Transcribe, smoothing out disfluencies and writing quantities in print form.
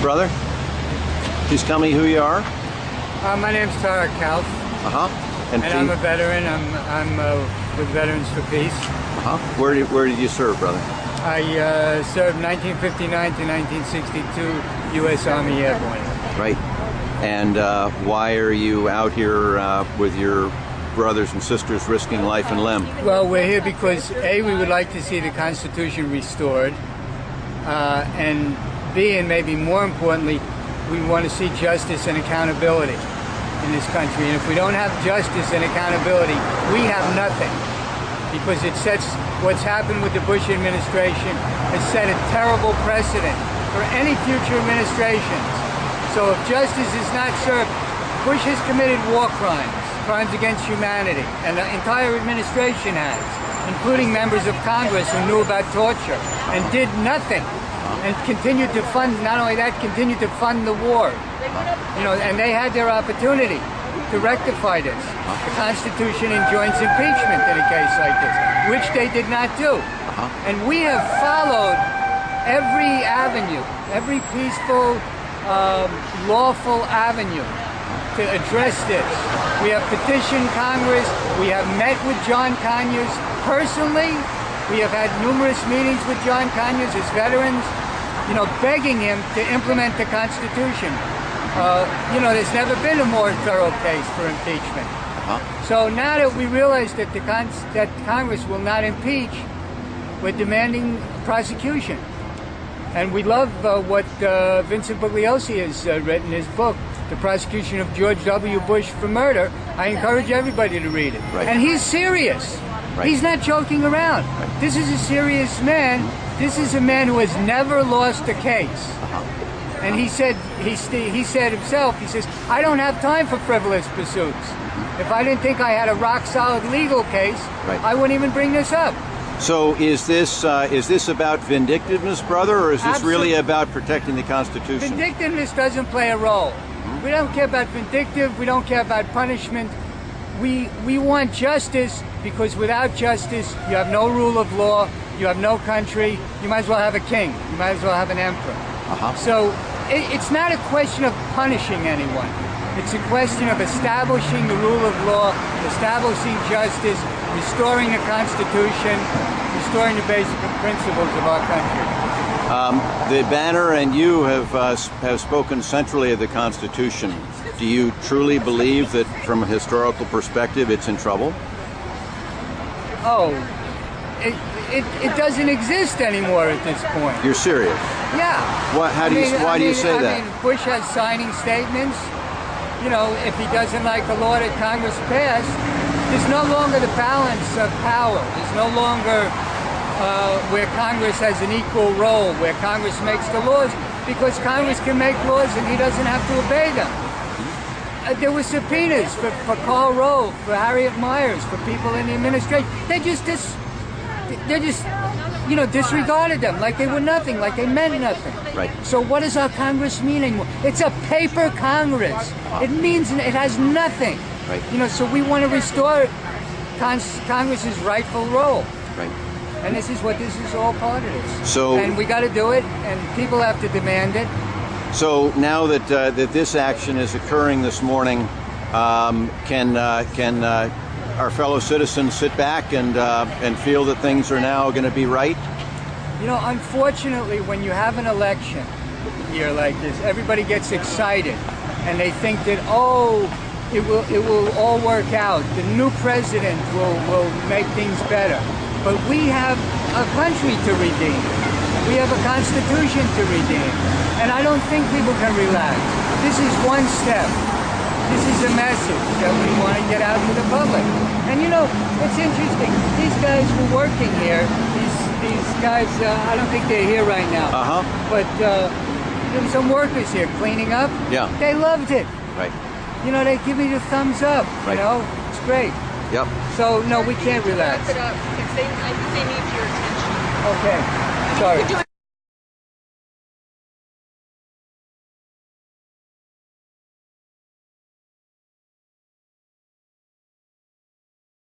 brother? Please tell me who you are. My name's Tarek Kauf. And I'm a veteran. I'm with Veterans for Peace. Where did you serve, brother? I served 1959 to 1962 U.S. Army Airborne. Right. And why are you out here with your brothers and sisters risking life and limb? Well, we're here because A, we would like to see the Constitution restored, and B, and maybe more importantly, we want to see justice and accountability in this country. And if we don't have justice and accountability, we have nothing. Because it sets, what's happened with the Bush administration has set a terrible precedent for any future administrations. So if justice is not served, Bush has committed war crimes, crimes against humanity, and the entire administration has, including members of Congress who knew about torture and did nothing. And continued to fund, not only that, continued to fund the war. You know, and they had their opportunity to rectify this. The Constitution enjoins impeachment in a case like this, which they did not do. And we have followed every avenue, every peaceful, lawful avenue to address this. We have petitioned Congress, we have met with John Conyers personally, we have had numerous meetings with John Conyers as veterans, you know, begging him to implement the Constitution. You know, there's never been a more thorough case for impeachment. So now that we realize that that Congress will not impeach, we're demanding prosecution. And we love what Vincent Bugliosi has written in his book, The Prosecution of George W. Bush for Murder. I encourage everybody to read it. Right. And he's serious. Right. He's not joking around. Right. This is a serious man. This is a man who has never lost a case. And he said himself, he says, I don't have time for frivolous pursuits. If I didn't think I had a rock-solid legal case, I wouldn't even bring this up. So is this about vindictiveness, brother, or is this really about protecting the Constitution? Vindictiveness doesn't play a role. We don't care about vindictive, we don't care about punishment. We want justice, because without justice, you have no rule of law, you have no country, you might as well have a king, you might as well have an emperor. So it's not a question of punishing anyone. It's a question of establishing the rule of law, establishing justice, restoring the Constitution, restoring the basic principles of our country. The banner and you have spoken centrally of the Constitution. Do you truly believe that, from a historical perspective, it's in trouble? Oh, it doesn't exist anymore at this point. You're serious? Yeah. Why do you say that? I mean, Bush has signing statements. You know, if he doesn't like a law that Congress passed, there's no longer the balance of power. There's no longer where Congress has an equal role, where Congress makes the laws, because Congress can make laws and he doesn't have to obey them. There were subpoenas for Karl Rove, for Harriet Miers, for people in the administration. They just you know, disregarded them like they were nothing, like they meant nothing. Right. So what does our Congress mean anymore? It's a paper Congress. It means it has nothing. Right. You know, so we want to restore Congress's rightful role. Right. And this is what this is all part of this. So, and we got to do it, and people have to demand it. So now that that this action is occurring this morning, can our fellow citizens sit back and feel that things are now going to be right? You know, unfortunately, when you have an election year like this, everybody gets excited, and they think that, oh, it will all work out. The new president will make things better. But we have a country to redeem. We have a Constitution to redeem. And I don't think people can relax. This is one step. This is a message that we want to get out to the public. And you know, it's interesting. These guys were working here. These guys, I don't think they're here right now. But there were some workers here cleaning up. Yeah. They loved it. Right. You know, they give me the thumbs up. Right. You know, it's great. Yep. So no, we can't relax. I think they need your attention. Okay. Sorry.